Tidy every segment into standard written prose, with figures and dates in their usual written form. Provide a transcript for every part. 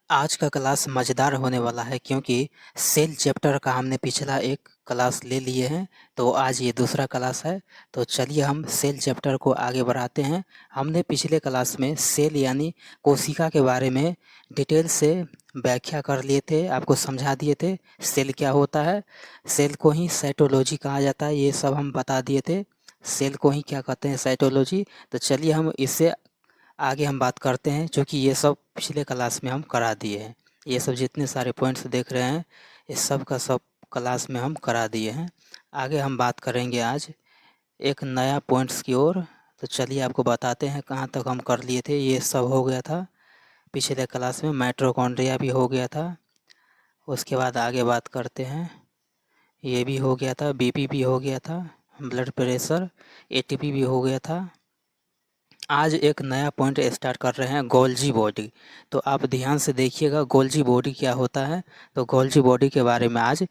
आज का क्लास मज़ेदार होने वाला है क्योंकि सेल चैप्टर का हमने पिछला एक क्लास ले लिए हैं। तो आज ये दूसरा क्लास है। तो चलिए हम सेल चैप्टर को आगे बढ़ाते हैं। हमने पिछले क्लास में सेल यानी कोशिका के बारे में डिटेल से व्याख्या कर लिए थे, आपको समझा दिए थे सेल क्या होता है। सेल को ही साइटोलॉजी कहा जाता है, ये सब हम बता दिए थे। सेल को ही क्या कहते हैं, साइटोलॉजी। तो चलिए हम इससे आगे हम बात करते हैं, जो कि ये सब पिछले क्लास में हम करा दिए हैं। ये सब जितने सारे पॉइंट्स देख रहे हैं, इस सब का सब क्लास में हम करा दिए हैं। आगे हम बात करेंगे आज एक नया पॉइंट्स की ओर। तो चलिए आपको बताते हैं कहाँ तक हम कर लिए थे। ये सब हो गया था पिछले क्लास में, माइटोकॉन्ड्रिया भी हो गया था। उसके बाद आगे बात करते हैं, ये भी हो गया था, बीपी भी हो गया था, ब्लड प्रेशर, एटीपी भी हो गया था। आज एक नया पॉइंट स्टार्ट कर रहे हैं, गोल्जी बॉडी। तो आप ध्यान से देखिएगा गोल्जी बॉडी क्या होता है। तो गोल्जी बॉडी के बारे में आज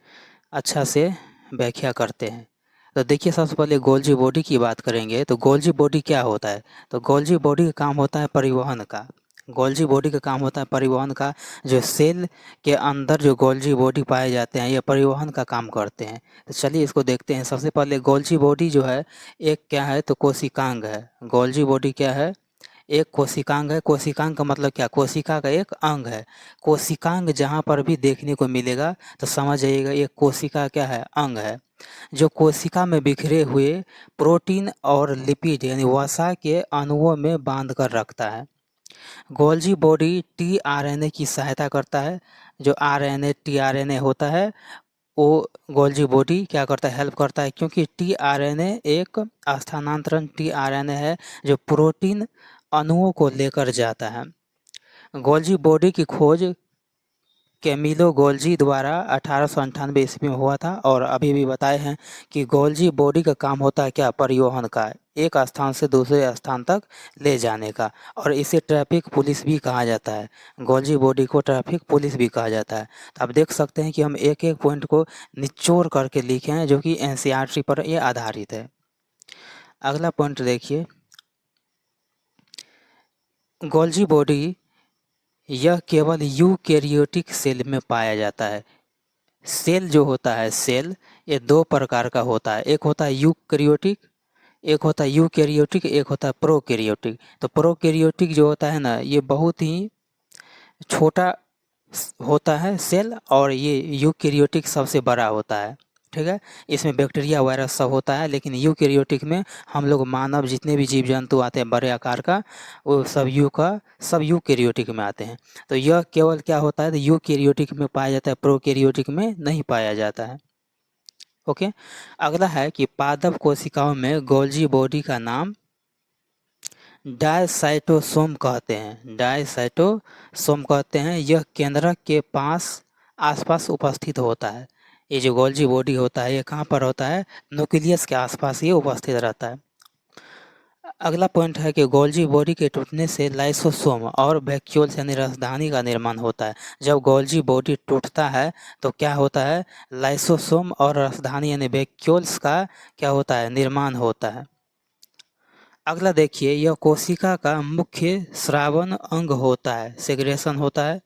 अच्छा से व्याख्या करते हैं। तो देखिए, सबसे पहले गोल्जी बॉडी की बात करेंगे। तो गोल्जी बॉडी क्या होता है? तो गोल्जी बॉडी का काम होता है परिवहन का। गोल्जी बॉडी का काम होता है परिवहन का। जो सेल के अंदर जो गोल्जी बॉडी पाए जाते हैं, ये परिवहन का काम करते हैं। तो चलिए इसको देखते हैं। सबसे पहले गोल्जी बॉडी जो है एक क्या है, तो कोशिकांग है। गोल्जी बॉडी क्या है? एक कोशिकांग है। कोशिकांग का मतलब क्या? कोशिका का एक अंग है। कोशिकांग जहाँ पर भी देखने को मिलेगा तो समझ जाइएगा एक कोशिका क्या है, अंग है, जो कोशिका में बिखरे हुए प्रोटीन और लिपिड यानी वसा के अणुओं में बांध कर रखता है। गोल्जी बॉडी टीआरएनए की सहायता करता है। जो आरएनए टीआरएनए होता है, वो गोल्जी बॉडी क्या करता है, हेल्प करता है, क्योंकि टीआरएनए एक स्थानांतरण टीआरएनए है जो प्रोटीन अणुओं को लेकर जाता है। गोल्जी बॉडी की खोज कैमिलो गोल्जी द्वारा 1898 ईस्वी में हुआ था। और अभी भी बताए हैं कि गोल्जी बॉडी का काम होता है क्या, परिवहन का, एक स्थान से दूसरे स्थान तक ले जाने का। और इसे ट्रैफिक पुलिस भी कहा जाता है। गोल्जी बॉडी को ट्रैफिक पुलिस भी कहा जाता है। तो आप देख सकते हैं कि हम एक एक पॉइंट को निचोड़ करके लिखे हैं, जो कि एनसीईआरटी पर ये आधारित है। अगला पॉइंट देखिए, गोल्जी बॉडी यह केवल यूकैरियोटिक सेल में पाया जाता है। सेल जो होता है, सेल ये दो प्रकार का होता है। एक होता है यूकैरियोटिक, एक होता है यूकैरियोटिक, एक होता है प्रोकैरियोटिक। तो प्रोकैरियोटिक जो होता है ना, ये बहुत ही छोटा होता है सेल, और ये यूकैरियोटिक सबसे बड़ा होता है। ठीक है, इसमें बैक्टीरिया वायरस सब होता है, लेकिन यूकैरियोटिक में हम लोग मानव जितने भी जीव जंतु आते हैं बड़े आकार का, वो सब यूकैरियोटिक में आते हैं। तो यह केवल क्या होता है, तो यूकैरियोटिक में पाया जाता है, प्रोकैरियोटिक में नहीं पाया जाता है। ओके, अगला है कि पादप कोशिकाओं में गोल्जी बॉडी का नाम डायसाइटोसोम कहते हैं। डायसाइटोसोम कहते हैं। यह केंद्रक के पास आसपास उपस्थित होता है। ये जो गोल्जी बॉडी होता है, ये कहाँ पर होता है? न्यूक्लियस के आसपास ये उपस्थित रहता है। अगला पॉइंट है कि गोल्जी बॉडी के टूटने से लाइसोसोम और वैक्यूल्स यानी राजधानी का निर्माण होता है। जब गोल्जी बॉडी टूटता है तो क्या होता है? लाइसोसोम और राजधानी यानी वैक्यूल्स का क्या होता है? निर्माण होता है। अगला देखिए, यह कोशिका का मुख्य स्रावन अंग होता है, सेग्रेशन होता है।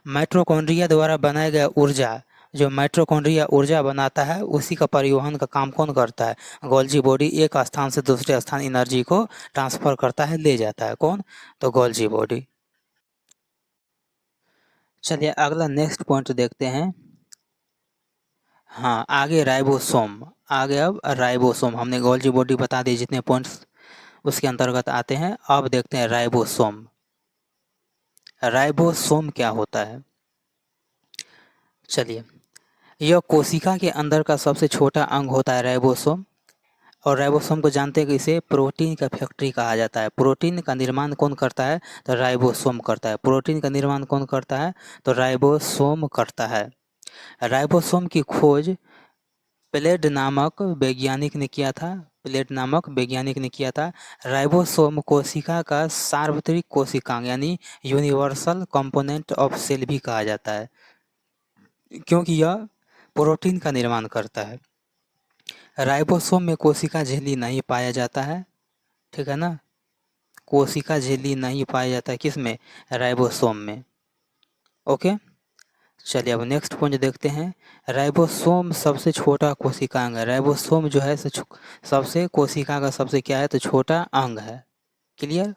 माइटोकॉन्ड्रिया द्वारा बनाया गया ऊर्जा, जो माइटोकॉन्ड्रिया ऊर्जा बनाता है, उसी का परिवहन का काम कौन करता है? गोल्जी बॉडी एक स्थान से दूसरे स्थान एनर्जी को ट्रांसफर करता है, ले जाता है। कौन? तो गोल्जी बॉडी। चलिए अगला नेक्स्ट पॉइंट देखते हैं। हाँ, आगे राइबोसोम। आगे अब राइबोसोम, हमने गोल्जी बॉडी बता दी जितने पॉइंट्स उसके अंतर्गत आते हैं। अब देखते हैं राइबोसोम। राइबोसोम क्या होता है? चलिए, यह कोशिका के अंदर का सबसे छोटा अंग होता है राइबोसोम। और राइबोसोम को जानते हैं कि इसे प्रोटीन का फैक्ट्री कहा जाता है। प्रोटीन का निर्माण कौन करता है? तो राइबोसोम करता है। प्रोटीन का निर्माण कौन करता है? तो राइबोसोम करता है। राइबोसोम की खोज प्लेड नामक वैज्ञानिक ने किया था। प्लेड नामक वैज्ञानिक ने किया था। राइबोसोम कोशिका का सार्वत्रिक कोशिकांग यानी यूनिवर्सल कंपोनेंट ऑफ सेल भी कहा जाता है, क्योंकि यह प्रोटीन का निर्माण करता है। राइबोसोम में कोशिका झिल्ली नहीं पाया जाता है। ठीक है ना, कोशिका झिल्ली नहीं पाया जाता है किस में? राइबोसोम में। ओके, चलिए अब नेक्स्ट पॉइंट देखते हैं। राइबोसोम सबसे छोटा कोशिका अंग है। राइबोसोम जो है सबसे कोशिका का सबसे क्या है तो छोटा अंग है। क्लियर।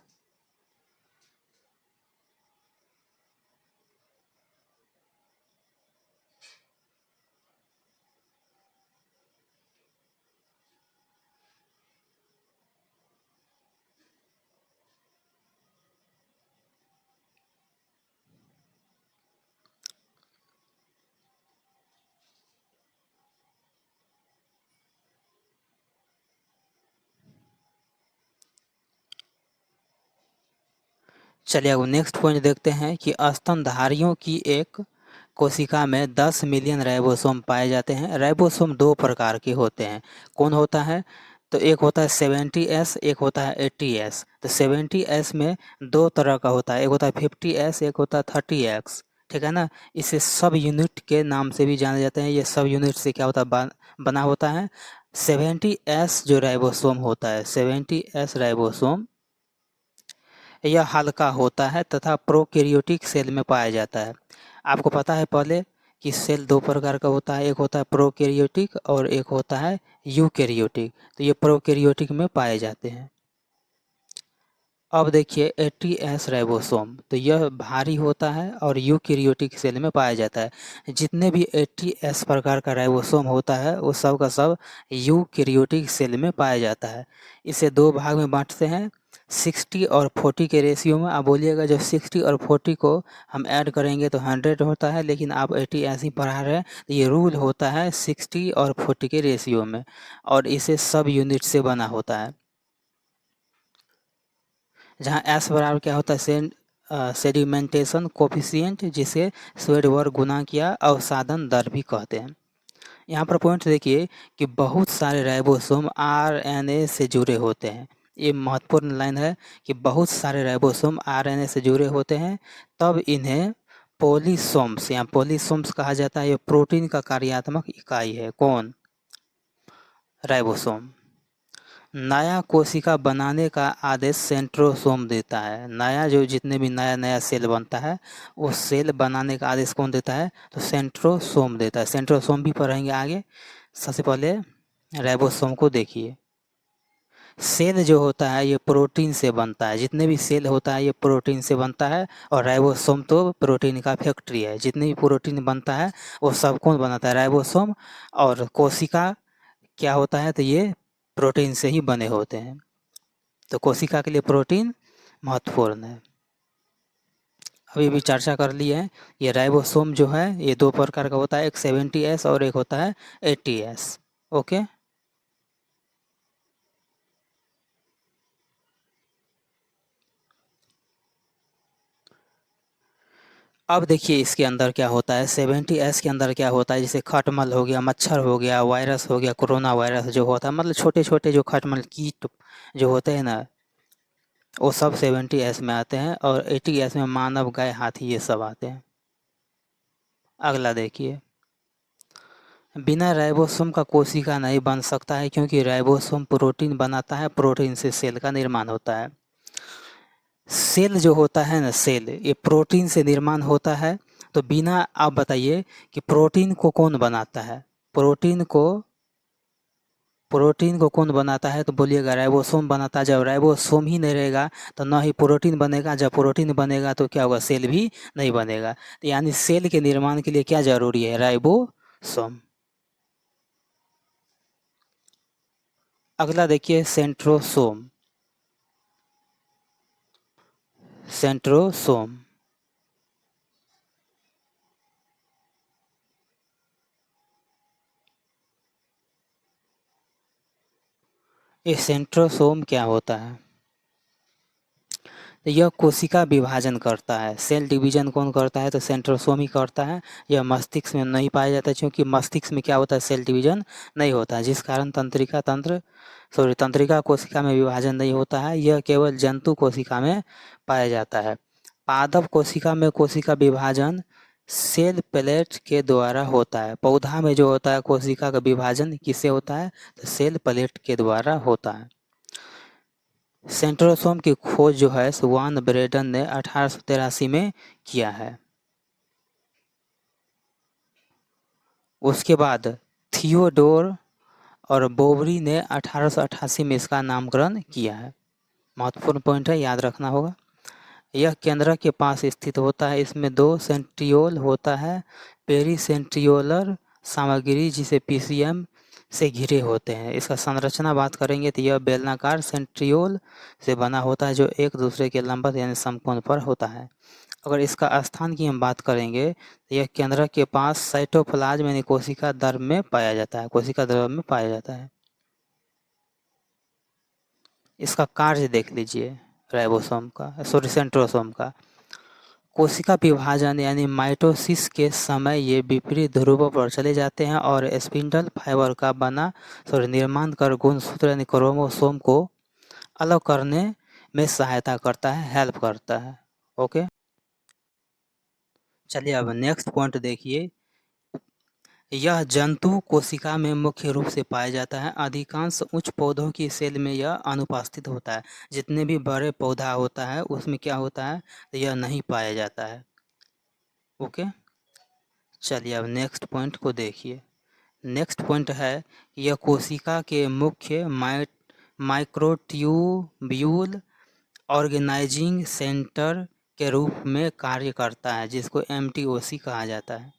चलिए अब नेक्स्ट पॉइंट देखते हैं कि स्तनधारियों की एक कोशिका में 10 मिलियन राइबोसोम पाए जाते हैं। राइबोसोम दो प्रकार के होते हैं। कौन होता है तो एक होता है 70S, एक होता है 80S। तो 70S में दो तरह का होता है, एक होता है 50S, एक होता है 30X। ठीक है ना। इसे सब यूनिट के नाम से भी जाने जाते हैं। ये सब यूनिट से क्या होता है बना होता है। 70S जो राइबोसोम होता है, 70S राइबोसोम, यह हल्का होता है तथा प्रोकैरियोटिक सेल में पाया जाता है। आपको पता है पहले कि सेल दो प्रकार का होता है, एक होता है प्रोकैरियोटिक और एक होता है यूकैरियोटिक। तो ये प्रोकैरियोटिक में पाए जाते हैं। अब देखिए 80S राइबोसोम, तो यह भारी होता है और यूकैरियोटिक सेल में पाया जाता है। जितने भी 80S प्रकार का राइबोसोम होता है वो सब का सब यूकैरियोटिक सेल में पाया जाता है। इसे दो भाग में बांटते हैं 60 और 40 के रेशियो में। आप बोलिएगा जब 60 और 40 को हम ऐड करेंगे तो 100 होता है, लेकिन आप 80S ही पढ़ा रहे हैं तो ये रूल होता है 60 और 40 के रेशियो में, और इसे सब यूनिट से बना होता है। जहाँ एस बराबर क्या होता है सेडिमेंटेशन कोफिशिएंट, जिसे स्वेड वर्ग गुना किया अवसादन दर भी कहते हैं। यहाँ पर पॉइंट देखिए कि बहुत सारे राइबोसोम आरएनए से जुड़े होते हैं। ये महत्वपूर्ण लाइन है कि बहुत सारे राइबोसोम आरएनए से जुड़े होते हैं, तब इन्हें पोलिसोम्स या पोलिसोम्स कहा जाता है। ये प्रोटीन का कार्यात्मक इकाई है। कौन? राइबोसोम। नया कोशिका बनाने का आदेश सेंट्रोसोम देता है। नया जो जितने भी नया नया सेल बनता है वो सेल बनाने का आदेश कौन देता है तो सेंट्रोसोम देता है। सेंट्रोसोम भी पढ़ेंगे आगे। सबसे पहले राइबोसोम को देखिए। सेल जो होता है ये प्रोटीन से बनता है। जितने भी सेल होता है ये प्रोटीन से बनता है, और राइबोसोम तो प्रोटीन का फैक्ट्री है। जितने भी प्रोटीन बनता है वो सब कौन बनाता है? राइबोसोम। और कोशिका क्या होता है तो ये प्रोटीन से ही बने होते हैं। तो कोशिका के लिए प्रोटीन महत्वपूर्ण है। अभी भी चर्चा कर ली है। ये राइबोसोम जो है ये दो प्रकार का होता है, एक 70S और एक होता है 80S। ओके, अब देखिए इसके अंदर क्या होता है। 70S के अंदर क्या होता है, जैसे खटमल हो गया, मच्छर हो गया, वायरस हो गया, कोरोना वायरस जो होता है, मतलब छोटे छोटे जो खटमल कीट जो होते हैं ना, वो सब 70S में आते हैं। और 80S में मानव, गाय, हाथी ये सब आते हैं। अगला देखिए, बिना राइबोसोम का कोशिका नहीं बन सकता है, क्योंकि राइबोसोम प्रोटीन बनाता है, प्रोटीन से सेल का निर्माण होता है। सेल जो होता है ना, सेल ये प्रोटीन से निर्माण होता है। तो बिना, आप बताइए कि प्रोटीन को कौन बनाता है? प्रोटीन को कौन बनाता है तो बोलिएगा राइबोसोम बनाता है। जब राइबोसोम ही नहीं रहेगा तो ना ही प्रोटीन बनेगा। जब प्रोटीन बनेगा तो क्या होगा? सेल भी नहीं बनेगा। तो यानी सेल के निर्माण के लिए क्या जरूरी है? राइबोसोम। अगला देखिए सेंट्रोसोम। सेंट्रोसोम, ये सेंट्रोसोम क्या होता है? तो यह कोशिका विभाजन करता है। सेल डिवीजन कौन करता है तो सेंट्रोसोम ही करता है। यह मस्तिष्क में नहीं पाया जाता, क्योंकि मस्तिष्क में क्या होता है? सेल डिवीजन नहीं होता है, जिस कारण तंत्रिका कोशिका में विभाजन नहीं होता है। यह केवल जंतु कोशिका में पाया जाता है। पादप कोशिका में कोशिका विभाजन सेल प्लेट के द्वारा होता है। पौधा में जो होता है कोशिका का विभाजन किससे होता है तो सेल प्लेट के द्वारा होता है। सेंट्रोसोम की खोज जो है वान ब्रेडन ने 1883 में किया है। उसके बाद थियोडोर और बोवरी ने 1888 में इसका नामकरण किया है। महत्वपूर्ण पॉइंट है, याद रखना होगा। यह केंद्र के पास स्थित होता है। इसमें 2 सेंट्रियोल होता है। पेरीसेंट्रियोलर सामग्री जिसे पीसीएम से घिरे होते हैं। इसका संरचना बात करेंगे तो यह बेलनाकार सेंट्रियोल से बना होता है जो एक दूसरे के लंबवत यानी समकोण पर होता है। अगर इसका स्थान की हम बात करेंगे तो यह केंद्र के पास साइटोप्लाज्म यानी कोशिका द्रव में पाया जाता है। कोशिका द्रव में पाया जाता है। इसका कार्य देख लीजिए राइबोसोम का, सॉरी सेंट्रोसोम का। कोशिका विभाजन यानी माइटोसिस के समय ये विपरीत ध्रुवों पर चले जाते हैं और स्पिंडल फाइबर का निर्माण कर गुणसूत्र यानी क्रोमोसोम को अलग करने में सहायता करता है, हेल्प करता है। ओके, चलिए अब नेक्स्ट पॉइंट देखिए। यह जंतु कोशिका में मुख्य रूप से पाया जाता है। अधिकांश उच्च पौधों की सेल में यह अनुपस्थित होता है। जितने भी बड़े पौधा होता है उसमें क्या होता है, तो यह नहीं पाया जाता है। ओके, चलिए अब नेक्स्ट पॉइंट को देखिए। नेक्स्ट पॉइंट है कि यह कोशिका के मुख्य माइक्रोट्यूब्यूल ऑर्गेनाइजिंग सेंटर के रूप में कार्य करता है, जिसको एमटीओसी कहा जाता है।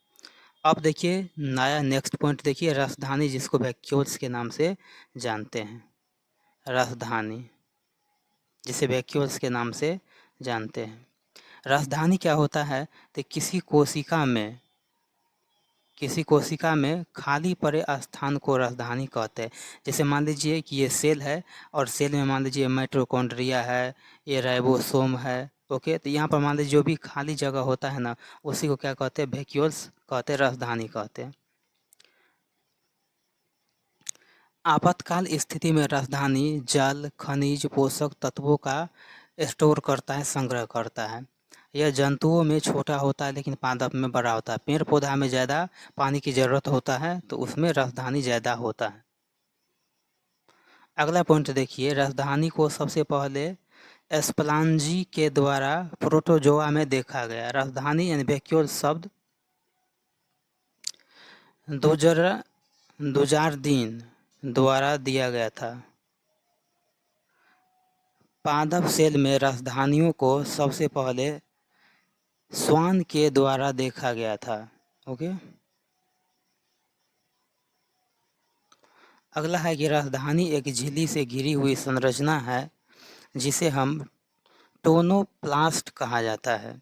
अब देखिए नया नेक्स्ट पॉइंट देखिए, रसधानी जिसको वैक्यूल्स के नाम से जानते हैं। रसधानी जिसे वैक्यूल्स के नाम से जानते हैं। रसधानी क्या होता है, तो किसी कोशिका में खाली पड़े स्थान को रसधानी कहते हैं। जैसे मान लीजिए कि ये सेल है और सेल में मान लीजिए माइटोकॉन्ड्रिया है, ये राइबोसोम है। ओके, तो यहाँ पर मान लीजिए जो भी खाली जगह होता है ना, उसी को क्या कहते हैं, वैक्यूल्स कहते हैं, रसधानी कहते हैं। आपातकाल स्थिति में रसधानी जल, खनिज, पोषक तत्वों का स्टोर करता है, संग्रह करता है। यह जंतुओं में छोटा होता है लेकिन पादप में बड़ा होता है। पेड़ पौधा में ज़्यादा पानी की ज़रूरत होता है तो उसमें रसधानी ज़्यादा होता है। अगला पॉइंट देखिए, रसधानी को सबसे पहले एस्पलांजी के द्वारा प्रोटोजोआ में देखा गया। रसधानी यानी वैक्यूल शब्द दुजार्दीन द्वारा दिया गया था। पादप सेल में रसधानियों को सबसे पहले स्वान के द्वारा देखा गया था। ओके, अगला है कि रसधानी एक झिल्ली से घिरी हुई संरचना है जिसे हम टोनोप्लास्ट कहा जाता है।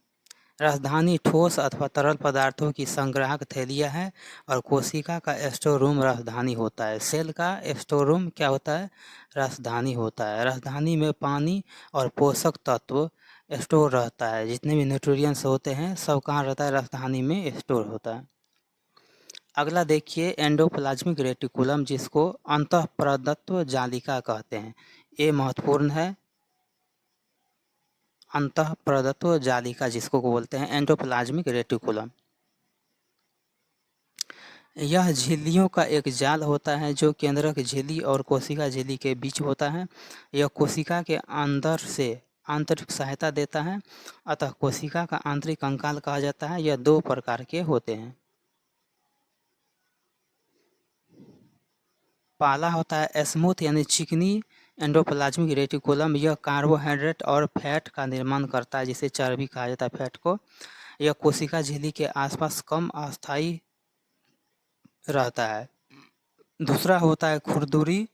रसधानी ठोस अथवा तरल पदार्थों की संग्राहक थैलियाँ है और कोशिका का स्टोर रूम रसधानी होता है। सेल का स्टोर रूम क्या होता है, रसधानी होता है। रसधानी में पानी और पोषक तत्व स्टोर रहता है। जितने भी न्यूट्रिएंट्स होते हैं सब कहाँ रहता है, रसधानी में स्टोर होता है। अगला देखिए एंडोप्लाज्मिक रेटिकुलम जिसको अंतःप्रदत्व जालिका कहते हैं। ये महत्वपूर्ण है। अंतःप्रदत्व जालिका जिसको बोलते हैं एंडोप्लाज्मिक रेटिकुलम। यह झिल्लियों का एक जाल होता है जो केंद्रक झिल्ली और कोशिका झिल्ली के बीच होता है। यह कोशिका के अंदर से आंतरिक सहायता देता है, अतः कोशिका का आंतरिक कंकाल कहा जाता है। यह 2 प्रकार के होते हैं। पहला होता है स्मूथ यानी चिकनी एंडोप्लाज्मिक रेटिकुलम। यह कार्बोहाइड्रेट और फैट का निर्माण करता है, जिसे चर्बी कहा जाता है, फैट को। यह कोशिका झिल्ली के आसपास कम अस्थायी रहता है। दूसरा होता है खुरदुरी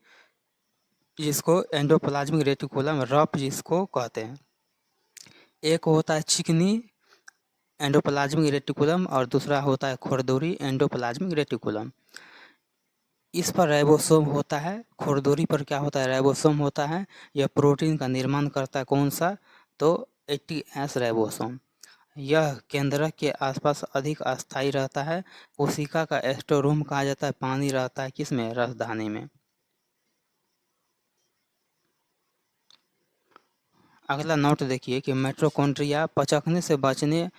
जिसको एंडोप्लाज्मिक रेटिकुलम रफ जिसको कहते हैं। एक होता है चिकनी एंडोप्लाज्मिक रेटिकुलम और दूसरा होता है खुरदुरी एंडोप्लाज्मिक रेटिकुलम। इस पर राइबोसोम होता है। खुरदुरी पर क्या होता है, राइबोसोम होता है। यह प्रोटीन का निर्माण करता है, कौन सा, तो 80S राइबोसोम। यह केंद्रक के आसपास अधिक अस्थायी रहता है। कोशिका का स्टोर रूम कहा जाता है। पानी रहता है किसमें, रसधानी में। अगला नोट देखिए कि माइटोकॉन्ड्रिया पचकने से बचने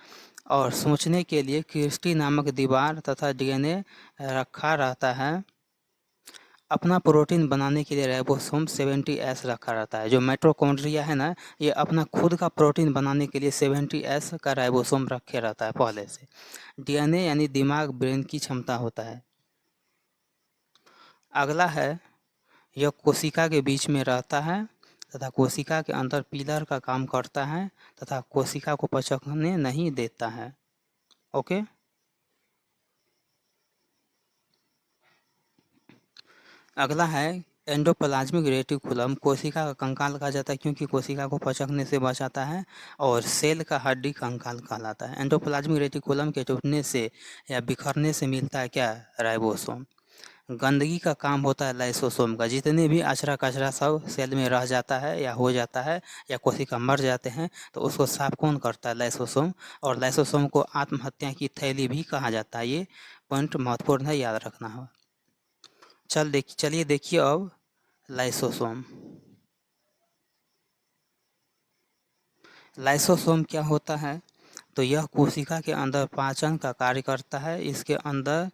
और सोचने के लिए क्रिस्टी नामक दीवार तथा डीएनए रखा रहता है। अपना प्रोटीन बनाने के लिए राइबोसोम 70S रखा रहता है। जो माइटोकॉन्ड्रिया है ना, ये अपना खुद का प्रोटीन बनाने के लिए 70S का राइबोसोम रखे रहता है पहले से। डीएनए यानी दिमाग, ब्रेन की क्षमता होता है। अगला है, यह कोशिका के बीच में रहता है तथा कोशिका के अंदर पिलर का काम करता है तथा कोशिका को पचकने नहीं देता है। ओके। अगला है एंडोप्लाज्मिक रेटिकुलम। कोशिका का कंकाल कहा जाता है क्योंकि कोशिका को पचकने से बचाता है और सेल का हड्डी कंकाल कहलाता है। एंडोप्लाज्मिक रेटिकुलम के टूटने से या बिखरने से मिलता है क्या? राइबोसोम। गंदगी का काम होता है लाइसोसोम का। जितने भी अचरा कचरा सब सेल में रह जाता है या हो जाता है या कोशिका मर जाते हैं तो उसको साफ कौन करता है? लाइसोसोम। और लाइसोसोम को आत्महत्या की थैली भी कहा जाता है। ये पॉइंट महत्वपूर्ण है, याद रखना है। चलिए देखिए अब लाइसोसोम। लाइसोसोम क्या होता है? तो यह कोशिका के अंदर पाचन का कार्य करता है। इसके अंदर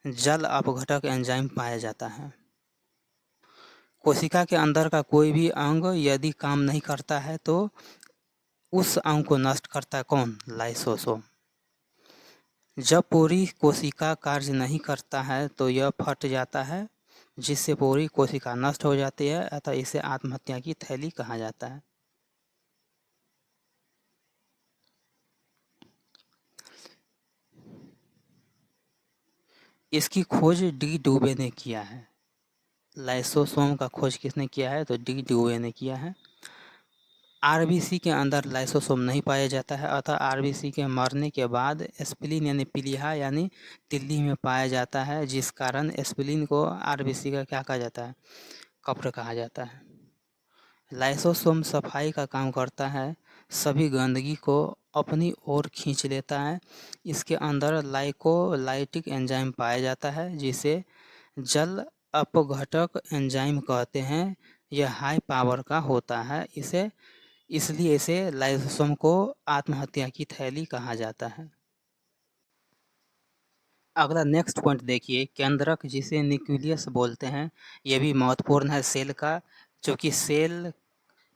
जल अपघटक एंजाइम पाया जाता है। कोशिका के अंदर का कोई भी अंग यदि काम नहीं करता है तो उस अंग को नष्ट करता है कौन? लाइसोसोम। जब पूरी कोशिका कार्य नहीं करता है तो यह फट जाता है जिससे पूरी कोशिका नष्ट हो जाती है, अतः इसे आत्महत्या की थैली कहा जाता है। इसकी खोज डी डुबे ने किया है। लाइसोसोम का खोज किसने किया है? तो डी डुबे ने किया है। आरबीसी के अंदर लाइसोसोम नहीं पाया जाता है, अतः आरबीसी के मरने के बाद एस्पिलिन यानी पीलिया यानी तिल्ली में पाया जाता है, जिस कारण एस्पिलिन को आरबीसी का क्या कहा जाता है? कब्र कहा जाता है। लाइसोसोम सफाई का काम करता है, सभी गंदगी को अपनी ओर खींच लेता है। इसके अंदर लाइकोलाइटिक एंजाइम पाया जाता है जिसे जल अपघटक एंजाइम कहते हैं। यह हाई पावर का होता है, इसलिए इसे लाइसोसोम को आत्महत्या की थैली कहा जाता है। अगला नेक्स्ट पॉइंट देखिए, केंद्रक जिसे न्यूक्लियस बोलते हैं। यह भी महत्वपूर्ण है सेल का, क्योंकि सेल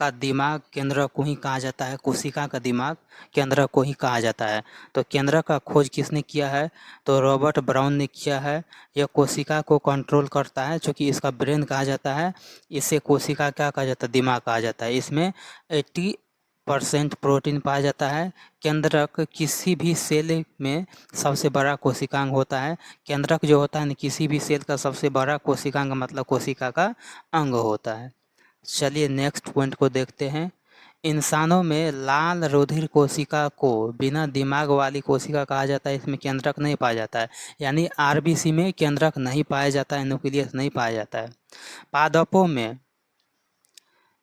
का दिमाग केंद्रक को ही कहा जाता है। कोशिका का दिमाग केंद्रक को ही कहा जाता है। तो केंद्रक का खोज किसने किया है? तो रॉबर्ट ब्राउन ने किया है। यह कोशिका को कंट्रोल करता है, क्योंकि इसका ब्रेन कहा जाता है। इसे कोशिका क्या कहा जाता है? दिमाग कहा जाता है। इसमें 80% प्रोटीन पाया जाता है। केंद्रक किसी भी सेल में सबसे बड़ा कोशिकांग होता है। केंद्रक जो होता है ना, किसी भी सेल का सबसे बड़ा कोशिकांग मतलब कोशिका का अंग होता है। चलिए नेक्स्ट पॉइंट को देखते हैं। इंसानों में लाल रुधिर कोशिका को बिना दिमाग वाली कोशिका कहा जाता है। इसमें केंद्रक नहीं पाया जाता है, यानी आरबीसी में केंद्रक नहीं पाया जाता है, न्यूक्लियस नहीं पाया जाता है। पादपों में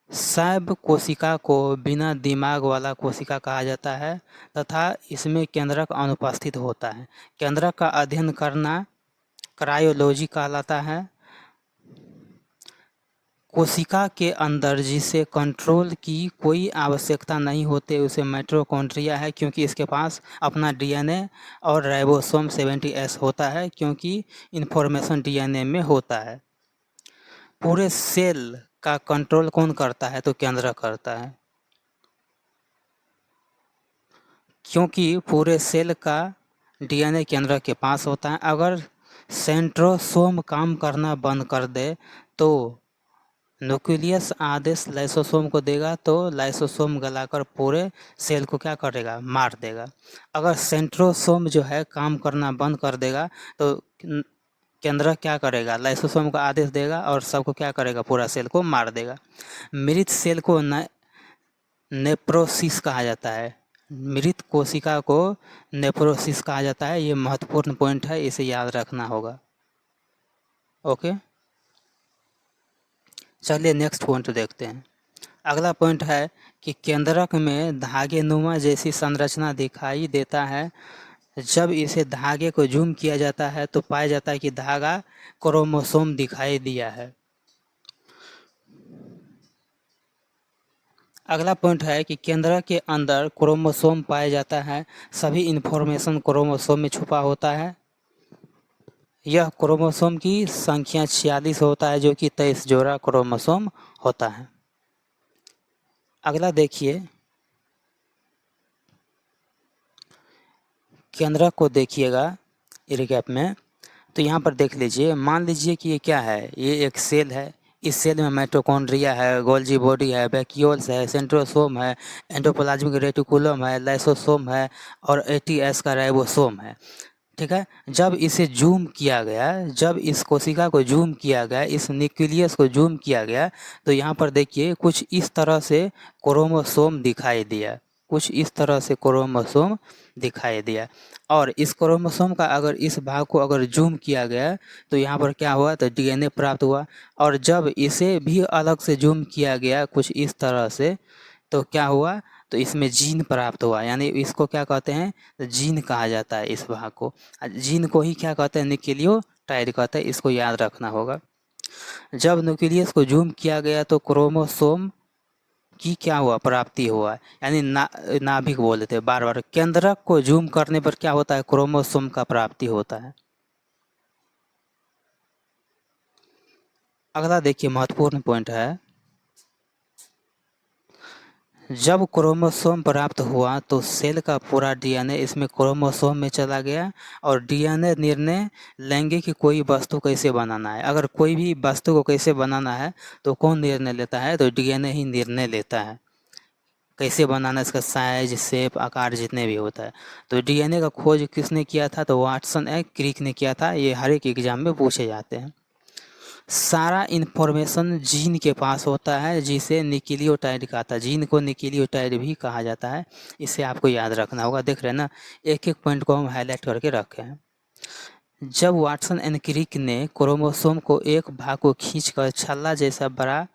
सब कोशिका को बिना दिमाग वाला कोशिका कहा जाता है तथा इसमें केंद्रक अनुपस्थित होता है। केंद्रक का अध्ययन करना क्रायोलॉजी कहलाता है। कोशिका के अंदर जिसे कंट्रोल की कोई आवश्यकता नहीं होती उसे माइटोकॉन्ड्रिया है, क्योंकि इसके पास अपना डीएनए और राइबोसोम 70S होता है, क्योंकि इन्फॉर्मेशन डीएनए में होता है। पूरे सेल का कंट्रोल कौन करता है? तो केंद्रक करता है, क्योंकि पूरे सेल का डीएनए केंद्रक के पास होता है। अगर सेंट्रोसोम काम करना बंद कर दे तो न्यूक्लियस आदेश लाइसोसोम को देगा, तो लाइसोसोम गलाकर पूरे सेल को क्या करेगा? मार देगा। अगर सेंट्रोसोम जो है काम करना बंद कर देगा तो केंद्रक क्या करेगा? लाइसोसोम का आदेश देगा और सबको क्या करेगा? पूरा सेल को मार देगा। मृत सेल को नेप्रोसिस कहा जाता है। मृत कोशिका को नेप्रोसिस कहा जाता है। ये महत्वपूर्ण पॉइंट है, इसे याद रखना होगा। ओके, चलिए नेक्स्ट पॉइंट देखते हैं। अगला पॉइंट है कि केंद्रक में धागे नुमा जैसी संरचना दिखाई देता है। जब इसे धागे को जूम किया जाता है तो पाया जाता है कि धागा क्रोमोसोम दिखाई दिया है। अगला पॉइंट है कि केंद्रक के अंदर क्रोमोसोम पाया जाता है। सभी इन्फॉर्मेशन क्रोमोसोम में छुपा होता है। यह क्रोमोसोम की संख्या 46 होता है, जो कि 23 जोड़ा क्रोमोसोम होता है। अगला देखिए, केंद्रक को देखिएगा रिकैप में। तो यहाँ पर देख लीजिए, मान लीजिए कि ये क्या है, ये एक सेल है। इस सेल में माइटोकॉन्ड्रिया है, गोल्जी बॉडी है, वैक्यूल्स है, सेंट्रोसोम है, एंडोप्लाज्मिक रेटिकुलम है, लाइसोसोम है और एटीएस का राइबोसोम है। ठीक है। जब इसे जूम किया गया, जब इस कोशिका को जूम किया गया, इस न्यूक्लियस को जूम किया गया, तो यहाँ पर देखिए कुछ इस तरह से क्रोमोसोम दिखाई दिया, कुछ इस तरह से क्रोमोसोम दिखाई दिया। और इस क्रोमोसोम का अगर इस भाग को अगर जूम किया गया तो यहाँ पर क्या हुआ, तो डीएनए प्राप्त हुआ। और जब इसे भी अलग से जूम किया गया कुछ इस तरह से, तो क्या हुआ, तो इसमें जीन प्राप्त हुआ। यानी इसको क्या कहते हैं, तो जीन कहा जाता है इस भाग को। जीन को ही क्या कहते हैं, न्यूक्लियोटाइड कहते हैं, इसको याद रखना होगा। जब न्यूक्लियस को जूम किया गया तो क्रोमोसोम की क्या हुआ, प्राप्ति हुआ। यानी नाभिक बोल देते हैं बार बार, केंद्रक को जूम करने पर क्या होता है, क्रोमोसोम का प्राप्ति होता है। अगला देखिए महत्वपूर्ण पॉइंट है, जब क्रोमोसोम प्राप्त हुआ तो सेल का पूरा डीएनए इसमें क्रोमोसोम में चला गया और डीएनए निर्णय लेंगे कि कोई वस्तु कैसे बनाना है। अगर कोई भी वस्तु को कैसे बनाना है तो कौन निर्णय लेता है, तो डीएनए ही निर्णय लेता है कैसे बनाना, इसका साइज, शेप, आकार जितने भी होता है। तो डीएनए का खोज किसने किया था, तो वाटसन एंड क्रिक ने किया था। ये हर एक एग्जाम में पूछे जाते हैं। सारा इन्फॉर्मेशन जीन के पास होता है, जिसे न्यूक्लियोटाइड कहा था। जीन को न्यूक्लियोटाइड भी कहा जाता है, इसे आपको याद रखना होगा। देख रहे हैं ना, एक एक पॉइंट को हम हाईलाइट करके रखे हैं। जब वाटसन एंड क्रिक ने क्रोमोसोम को एक भाग को खींचकर छल्ला जैसा बड़ा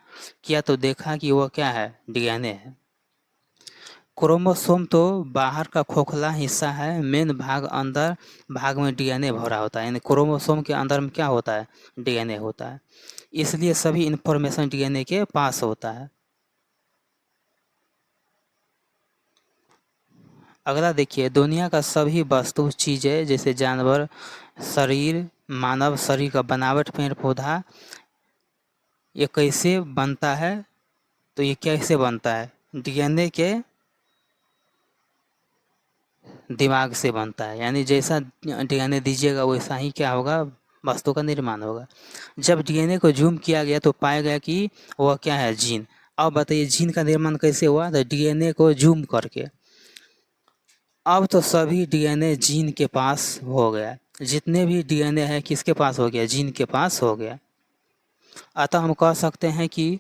किया तो देखा कि वह क्या है, डीएनए है। क्रोमोसोम तो बाहर का खोखला हिस्सा है, मेन भाग अंदर भाग में डीएनए भरा होता है। यानी क्रोमोसोम के अंदर में क्या होता है, डीएनए होता है। इसलिए सभी इन्फॉर्मेशन डीएनए के पास होता है। अगला देखिए, दुनिया का सभी वस्तु, चीज़ें जैसे जानवर, शरीर, मानव शरीर का बनावट, पेड़ पौधा, ये कैसे बनता है, तो ये कैसे बनता है, डीएनए के दिमाग से बनता है। यानी जैसा डीएनए दीजिएगा वैसा ही क्या होगा, वस्तु का निर्माण होगा। जब डीएनए को जूम किया गया तो पाया गया कि वह क्या है, जीन। अब बताइए जीन का निर्माण कैसे हुआ, तो डीएनए को जूम करके। अब तो सभी डीएनए जीन के पास हो गया, जितने भी डीएनए है किसके पास हो गया, जीन के पास हो गया। अतः हम कह सकते हैं कि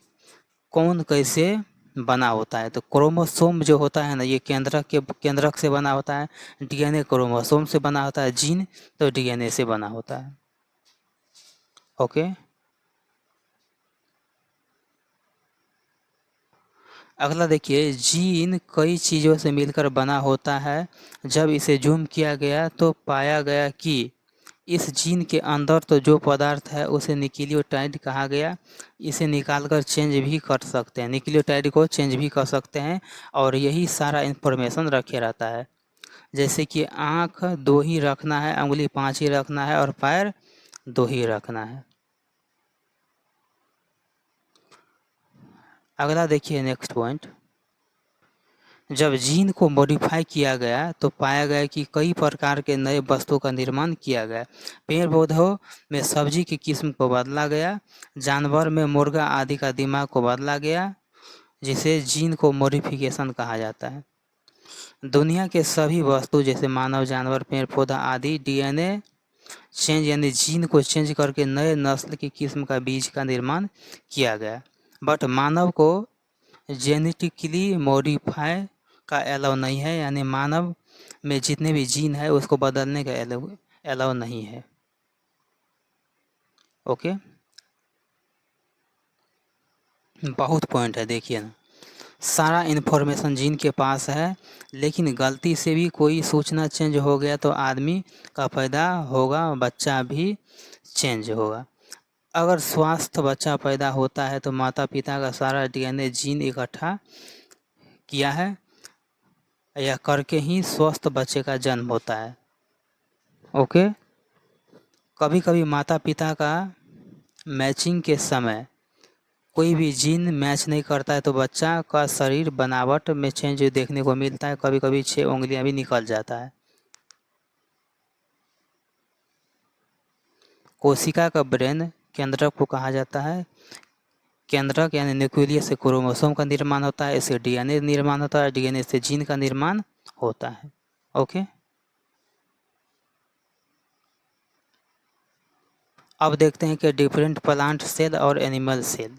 कौन कैसे बना होता है, तो क्रोमोसोम जो होता है ना, ये केंद्रक से बना होता है। डीएनए क्रोमोसोम से बना होता है, जीन तो डीएनए से बना होता है। ओके। अगला देखिए, जीन कई चीज़ों से मिलकर बना होता है। जब इसे जूम किया गया तो पाया गया कि इस जीन के अंदर तो जो पदार्थ है उसे न्यूक्लियोटाइड कहा गया। इसे निकालकर चेंज भी कर सकते हैं, न्यूक्लियोटाइड को चेंज भी कर सकते हैं, और यही सारा इन्फॉर्मेशन रखे रहता है। जैसे कि आँख 2 ही रखना है, उंगली 5 ही रखना है और पैर 2 ही रखना है। अगला देखिए नेक्स्ट पॉइंट, जब जीन को मॉडिफाई किया गया तो पाया गया कि कई प्रकार के नए वस्तु का निर्माण किया गया। पेड़ पौधों में सब्जी की किस्म को बदला गया, जानवर में मुर्गा आदि का दिमाग को बदला गया, जिसे जीन को मॉडिफिकेशन कहा जाता है। दुनिया के सभी वस्तु जैसे मानव, जानवर, पेड़ पौधा आदि डीएनए चेंज यानी जीन को चेंज करके नए नस्ल की किस्म का बीज का निर्माण किया गया। बट मानव को जेनेटिकली मॉडिफाई का अलाउ नहीं है, यानी मानव में जितने भी जीन है उसको बदलने का अलाउ नहीं है। ओके, बहुत पॉइंट है, देखिए ना, सारा इन्फॉर्मेशन जीन के पास है, लेकिन गलती से भी कोई सूचना चेंज हो गया तो आदमी का पैदा होगा, बच्चा भी चेंज होगा। अगर स्वस्थ बच्चा पैदा होता है तो माता पिता का सारा डीएनए जीन इकट्ठा किया है या करके ही स्वस्थ बच्चे का जन्म होता है। ओके, कभी कभी माता पिता का मैचिंग के समय कोई भी जीन मैच नहीं करता है तो बच्चा का शरीर बनावट में चेंज देखने को मिलता है, कभी कभी 6 उंगलियां भी निकल जाता है। कोशिका का ब्रेन केंद्रक को कहा जाता है। केंद्रक यानी न्यूक्लियस से क्रोमोसोम का निर्माण होता है, इससे डीएनए निर्माण होता है, डीएनए से जीन का निर्माण होता है। ओके, अब देखते हैं कि डिफरेंट प्लांट सेल और एनिमल सेल।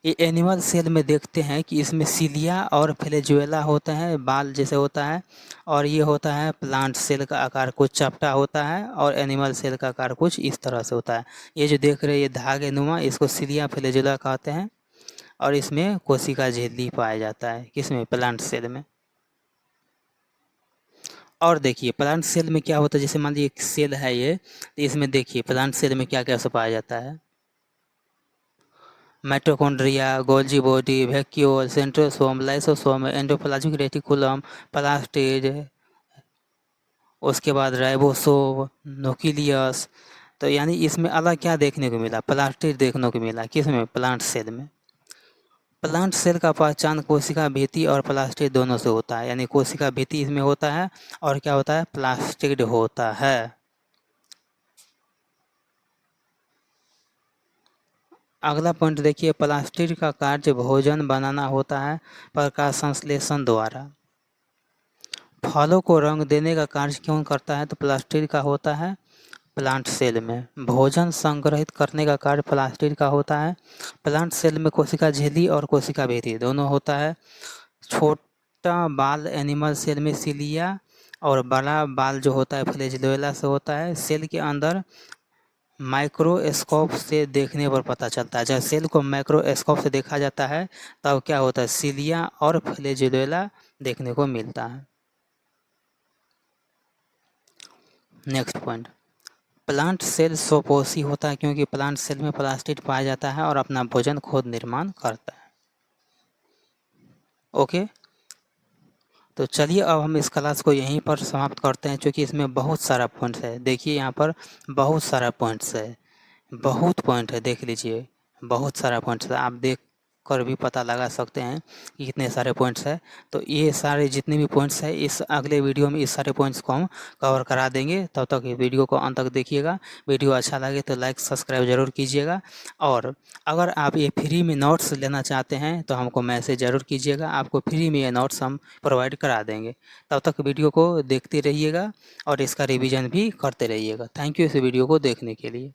ये एनिमल सेल में देखते हैं कि इसमें सिलिया और फ्लैजुएला होते हैं, बाल जैसे होता है, और ये होता है प्लांट सेल का आकार कुछ चपटा होता है और एनिमल सेल का आकार कुछ इस तरह से होता है। ये जो देख रहे हैं ये धागे नुमा, इसको सिलिया फ्लैजुएला कहते हैं, और इसमें कोशिका झिल्ली पाया जाता है, किसमें? प्लांट सेल में। और देखिए प्लांट सेल में क्या होता है, जैसे मान लीजिए एक सेल है ये, तो इसमें देखिए प्लांट सेल में क्या क्या पाया जाता है। Mitochondria, Golgi body, vacuole, centrosome, lysosome, endoplasmic reticulum, plastid, उसके बाद राइबोसोम, न्यूक्लियस। तो यानी इसमें अलग क्या देखने को मिला? प्लास्टिड देखने को मिला, किसमें? प्लांट सेल में। प्लांट सेल का पहचान कोशिका भित्ति और प्लास्टिड दोनों से होता है, यानी कोशिका भित्ति इसमें होता है और क्या होता है? प्लास्टिड होता है। अगला पॉइंट देखिए, प्लास्टिड का कार्य भोजन बनाना होता है प्रकाश संश्लेषण द्वारा। फलों को रंग देने का कार्य कौन करता है? तो प्लास्टिड का होता है प्लांट सेल में। भोजन संग्रहित करने का कार्य प्लास्टिड का होता है। प्लांट सेल में कोशिका झिल्ली और कोशिका भित्ति दोनों होता है। छोटा बाल एनिमल सेल में सिलिया और बड़ा बाल जो होता है फ्लैजुएला से होता है। सेल के अंदर माइक्रोस्कोप से देखने पर पता चलता है। जब सेल को माइक्रोस्कोप से देखा जाता है तब क्या होता है? सिलिया और फ्लैजुएला देखने को मिलता है। नेक्स्ट पॉइंट, प्लांट सेल स्वपोषी होता है क्योंकि प्लांट सेल में प्लास्टिड पाया जाता है और अपना भोजन खुद निर्माण करता है। ओके, तो चलिए अब हम इस क्लास को यहीं पर समाप्त करते हैं, क्योंकि इसमें बहुत सारा पॉइंट्स है। देखिए यहाँ पर बहुत सारा पॉइंट्स है, बहुत पॉइंट है, देख लीजिए बहुत सारा पॉइंट्स है। आप देख कर भी पता लगा सकते हैं कि कितने सारे पॉइंट्स है। तो ये सारे जितने भी पॉइंट्स है इस अगले वीडियो में इस सारे पॉइंट्स को हम कवर करा देंगे। तब तक ये वीडियो को अंत तक देखिएगा। वीडियो अच्छा लगे तो लाइक सब्सक्राइब ज़रूर कीजिएगा, और अगर आप ये फ्री में नोट्स लेना चाहते हैं तो हमको मैसेज ज़रूर कीजिएगा, आपको फ्री में ये नोट्स हम प्रोवाइड करा देंगे। तब तक वीडियो को देखते रहिएगा और इसका रिविज़न भी करते रहिएगा। थैंक यू इस वीडियो को देखने के लिए।